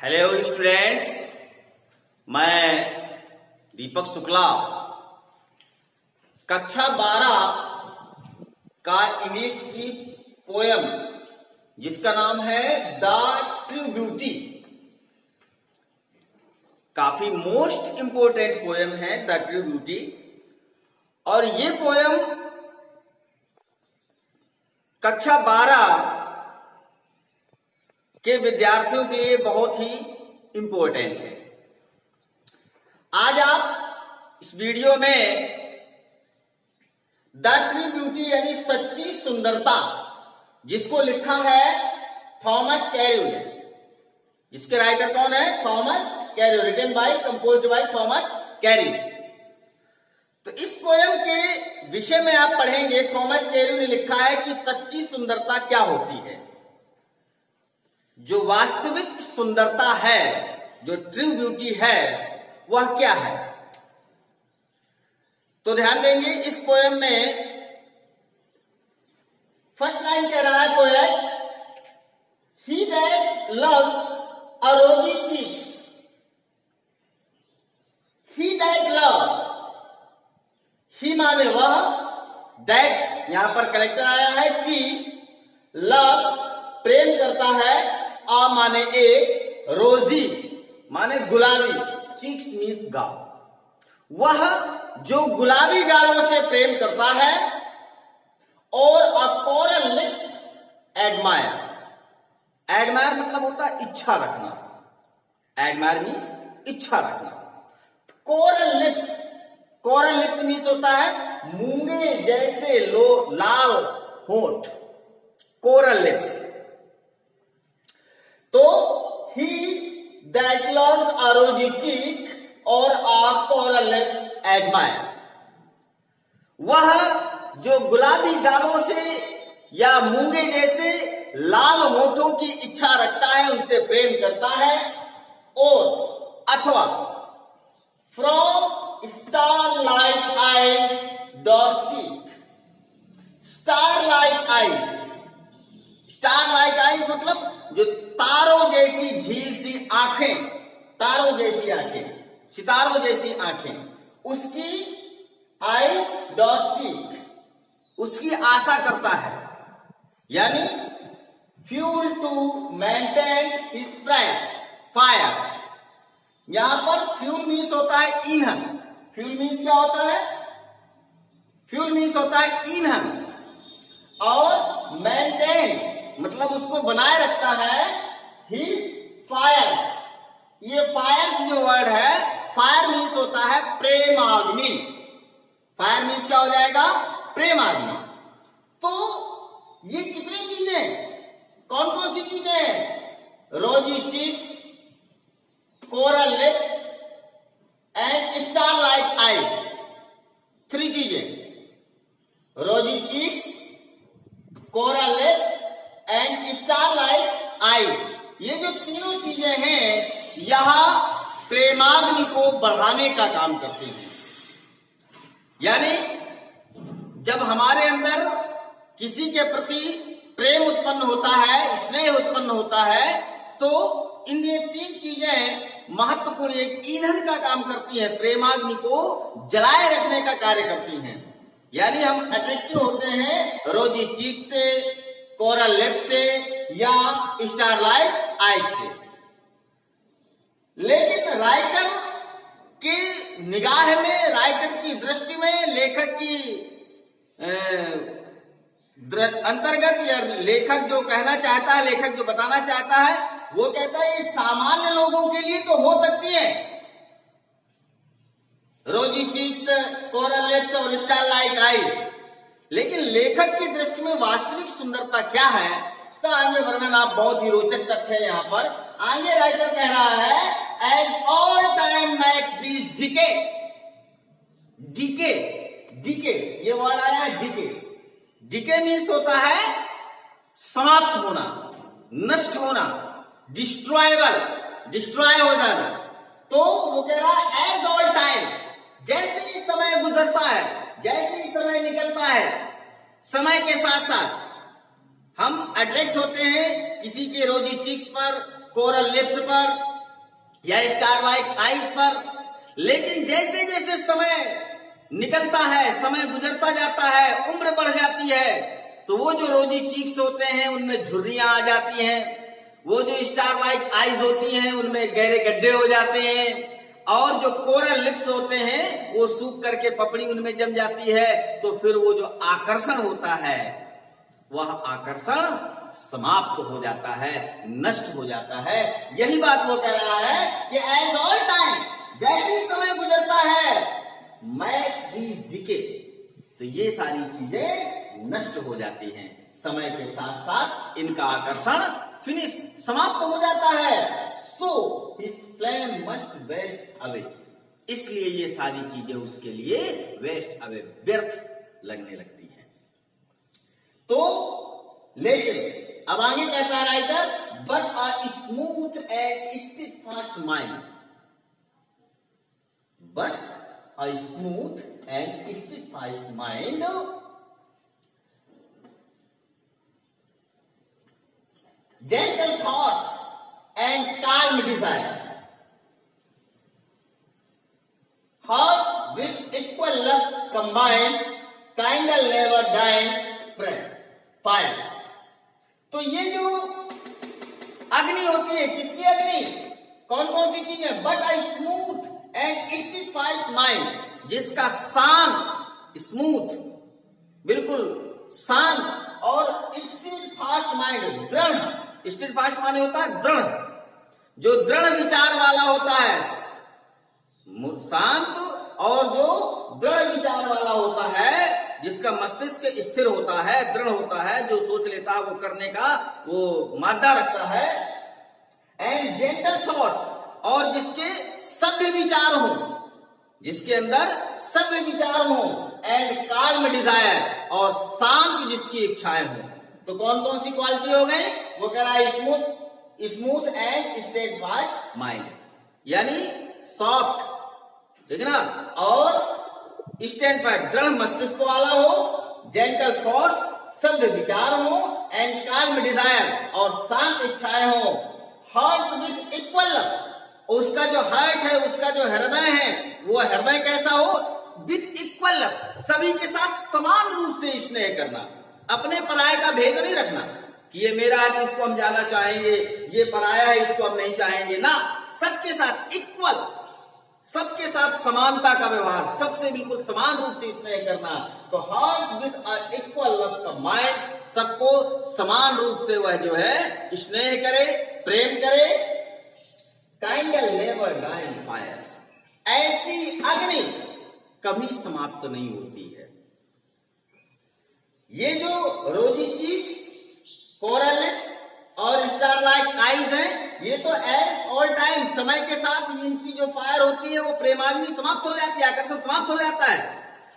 Hello students, मैं दीपक शुक्ला कक्षा 12 का इंग्लिश की पोयम जिसका नाम है द ट्रू ब्यूटी। काफी मोस्ट इंपोर्टेंट पोयम है द ट्रू ब्यूटी। और ये पोयम कक्षा 12 के विद्यार्थियों के लिए बहुत ही इंपॉर्टेंट है। आज आप इस वीडियो में द ट्रू ब्यूटी यानी सच्ची सुंदरता, जिसको लिखा है थॉमस कैरियो ने। इसके राइटर कौन है? Thomas Carew, written by composed by Thomas Carew. तो इस पोयम के विषय में आप पढ़ेंगे। थॉमस कैरियो ने लिखा है कि सच्ची सुंदरता क्या होती है, जो वास्तविक सुंदरता है, जो ट्रू ब्यूटी है, वह क्या है। तो ध्यान देंगे इस पोयम में फर्स्ट लाइन कह रहा है poet, he that loves a रोजी चीक्स, ही दैट लव्स, ही माने वह, दैट यहां पर करेक्टर आया है कि लव प्रेम करता है, आ माने एक, रोजी माने गुलाबी, चीक्स मीन्स गाल, वह जो गुलाबी गालों से प्रेम करता है, और अ कोरल लिप एडमायर, एडमायर मतलब होता है इच्छा रखना, एडमायर मीन्स इच्छा रखना। Coral lips, coral lips means होता है मूंगे जैसे लाल होंठ, कोरल लिप्स। तो ही दैट लव्स अ रोजी चीक और अ कोरल लिप एडमायर, वह जो गुलाबी गालों से या मूंगे जैसे लाल होठों की इच्छा रखता है, उनसे प्रेम करता है, और अथवा from star like eyes dot seek, star like eyes, star like eyes मतलब जो तारों जैसी झील सी आंखें, तारों जैसी आंखें, सितारों जैसी आंखें, उसकी आईज डॉट सीक, उसकी आशा करता है, यानी fuel to maintain his fire. यहां पर फ्यूल मीन्स होता है ईंधन। फ्यूल मीन्स क्या होता है? फ्यूल मीन्स होता है ईंधन, और मेंटेन मतलब उसको बनाए रखता है हिज फायर। ये फायर जो वर्ड है, फायर मीन्स होता है प्रेमाग्नि। फायर मीन्स क्या हो जाएगा? प्रेमाग्नि। तो ये कितनी चीजें, कौन कौन सी चीजें हैं? रोजी cheeks, coral lips and star like eyes, three चीजें, रोजी cheeks, coral lips and star like eyes. ये जो तीनों चीजें हैं, यह प्रेमाग्नि को बढ़ाने का काम करती हैं। यानी जब हमारे अंदर किसी के प्रति प्रेम उत्पन्न होता है, स्नेह उत्पन्न होता है, तो इन ये तीन चीजें महत्वपूर्ण एक ईंधन का काम करती हैं, प्रेमाग्नि को जलाए रखने का कार्य करती हैं। यानी हम अट्रैक्टिव होते हैं रोजी चीक से, कोरल लिप से, या स्टार लाइक आईज से। लेकिन राइटर की निगाह में, राइटर की दृष्टि में, लेखक की अंतर्गत, या लेखक जो कहना चाहता है, लेखक जो बताना चाहता है, वो कहता है ये सामान्य लोगों के लिए तो हो सकती है रोजी चीक्स, कोरल लिप्स और स्टार लाइक आईज, लेकिन लेखक की दृष्टि में वास्तविक सुंदरता क्या है, इसका आगे वर्णन आप, बहुत ही रोचक तथ्य है यहाँ पर। आगे राइटर कह रहा है, as all time makes this decay, decay, decay ये वर्ड आया है, डिके। डिके मीन्स होता है समाप्त होना, नष्ट होना, डिस्ट्रॉयबल, डिस्ट्रॉय हो जाना। तो वो कह रहा है एज ऑल टाइम, जैसे ही समय गुजरता है, जैसे ही समय निकलता है, समय के साथ साथ हम अट्रैक्ट होते हैं किसी के रोजी चीक्स पर, कोरल लिप्स पर, या स्टार लाइक आइज पर। लेकिन जैसे जैसे समय निकलता है, समय गुजरता जाता है, उम्र बढ़ जाती है, तो वो जो रोजी चीक्स होते हैं उनमें झुर्रियां आ जाती हैं, वो जो स्टार लाइक आइज होती हैं उनमें गहरे गड्ढे हो जाते हैं, और जो कोरल लिप्स होते हैं वो सूख करके पपड़ी उनमें जम जाती है। तो फिर वो जो आकर्षण होता है वह आकर्षण समाप्त हो जाता है, नष्ट हो जाता है। यही बात वो कह रहा है कि एज ऑल टाइम, जैसे ही समय गुजरता है, मैच दीज डिके, तो ये सारी चीजें नष्ट हो जाती हैं, समय के साथ साथ इनका आकर्षण फिनिश समाप्त हो जाता है। So his flame must waste away, इसलिए ये सारी चीजें उसके लिए वेस्ट अवे, व्यर्थ लगने लगती हैं। तो लेकिन अब आगे कहता है writer, but a smooth and steadfast mind, but a smooth and steadfast mind gentle thoughts and calm desire, hearts with equal love combined, kindle never dying friend fires। तो ये जो अग्नि होती है, किसकी अग्नि, कौन कौन सी चीजें, but a smooth and steadfast mind, जिसका शांत, स्मूथ, बिल्कुल शांत और स्टेडफास्ट माइंड, दृढ़, स्टेडफास्ट माने होता है दृढ़, जो दृढ़ विचार वाला होता है, शांत और जो दृढ़ विचार वाला होता है, जिसका मस्तिष्क स्थिर होता है, दृढ़ होता है, जो सोच लेता है वो करने का वो मादा रखता है, एंड जेंटल थॉट्स, और जिसके सभ्य विचार हो, जिसके अंदर सभ्य विचार हो, एंड काल्म डिजायर, और शांत जिसकी इच्छाएं हो। तो कौन कौन सी क्वालिटी हो गई, वो कह रहा है स्मूथ एंड स्टेडफास्ट माइंड, यानी सॉफ्ट, ठीक है ना, और स्टैंड पर दृढ़ मस्तिष्क वाला हो, जेंटल थॉट्स सभ्य विचार हो, एंड काल्म डिजायर, और शांत इच्छाएं हो, हार्ट्स विथ इक्वल, उसका जो हार्ट है, उसका जो हृदय है, वो हृदय कैसा हो, विथ इक्वल, सभी के साथ समान रूप से स्नेह करना, अपने पराये का भेद नहीं रखना कि ये मेरा है इसको हम ज्यादा चाहेंगे, ये पराया है इसको हम नहीं चाहेंगे ना, सबके साथ इक्वल, सबके साथ समानता का व्यवहार, सबसे बिल्कुल समान रूप से स्नेह करना। तो हार्ट विद इक्वल लव का माइंड, सबको समान रूप से वह जो है स्नेह करे, प्रेम करे। काइंडल नेवर डाइंग फायर्स, ऐसी अग्नि कभी समाप्त नहीं होती है। ये जो रोजी चीक्स, कोरल लिप्स और स्टार लाइक आईज हैं, ये तो एज ऑल टाइम, समय के साथ इनकी जो फायर होती है वो प्रेमाग्नि समाप्त हो जाती है, आकर्षण समाप्त हो जाता है।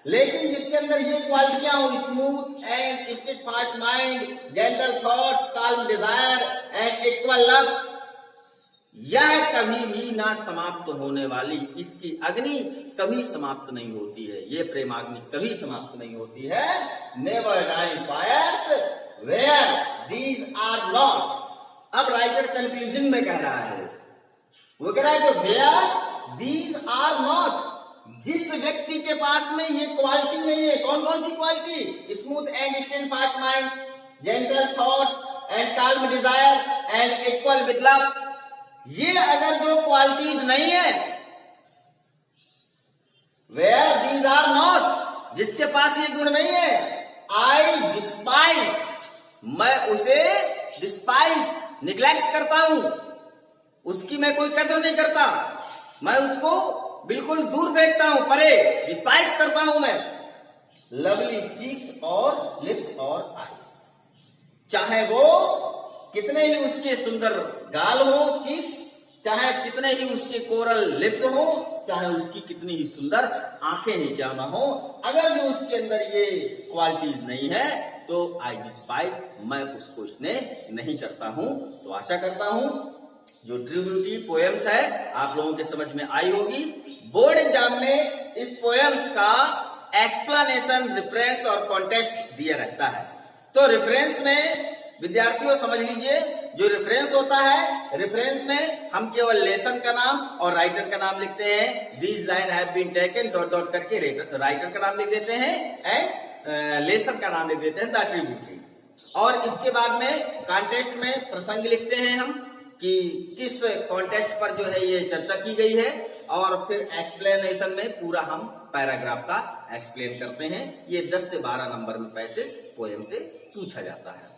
लेकिन जिसके अंदर ये क्वालिटियां हो, smooth and steadfast mind, gentle thoughts, calm desire and equal love, यह कभी भी ना समाप्त होने वाली, इसकी अग्नि कभी समाप्त नहीं होती है, ये प्रेमाग्नि कभी समाप्त नहीं होती है। Never dying fires where these are not. अब राइटर कंक्लूजन में कह रहा है, वो कह रहा है कि वेयर दीज आर नॉट, जिस व्यक्ति के पास में ये क्वालिटी नहीं है, कौन कौन सी quality, smooth and steadfast mind, gentle thoughts and calm desire and equal with love, ये अगर जो क्वालिटीज नहीं है, वेयर दीज आर नॉट, जिसके पास ये गुण नहीं है, आई डिस्पाइज, मैं उसे डिस्पाइज, निग्लेक्ट करता हूं, उसकी मैं कोई कदर नहीं करता, मैं उसको बिल्कुल दूर फेंकता हूं, परे डिस्पाइज करता हूं मैं। लवली चीक्स और लिप्स और आईज, चाहे वो कितने ही उसके सुंदर गाल हो, चीक्स, चाहे कितने ही उसके कोरल लिप्स हो, चाहे उसकी कितनी ही सुंदर आंखें ही क्या ना हो, अगर जो उसके अंदर ये क्वालिटीज नहीं है तो आई डिस्पाइज, मैं उसको स्नेह नहीं करता हूं। तो आशा करता हूं जो ट्रिब्यूटिव पोएम्स है आप लोगों के समझ में आई होगी। बोर्ड एग्जाम में इस पोएम्स का एक्सप्लेनेशन, रेफरेंस और कॉन्टेक्स्ट दिया रहता है। तो रेफरेंस में विद्यार्थियों समझ लीजिए जो रेफरेंस होता है, रेफरेंस में हम केवल लेसन का नाम और राइटर का नाम लिखते हैं। These line have been taken dot dot करके राइटर का नाम लिख देते हैं एंड लेसन का नाम लिख देते हैं द ट्रिब्यूटरी। और इसके बाद में कॉन्टेस्ट में प्रसंग लिखते हैं हम कि किस कॉन्टेस्ट पर जो है ये चर्चा की गई है, और फिर एक्सप्लेनेशन में पूरा हम पैराग्राफ का एक्सप्लेन करते हैं। ये 10 से 12 नंबर में पैसेज पोएम से पूछा जाता है।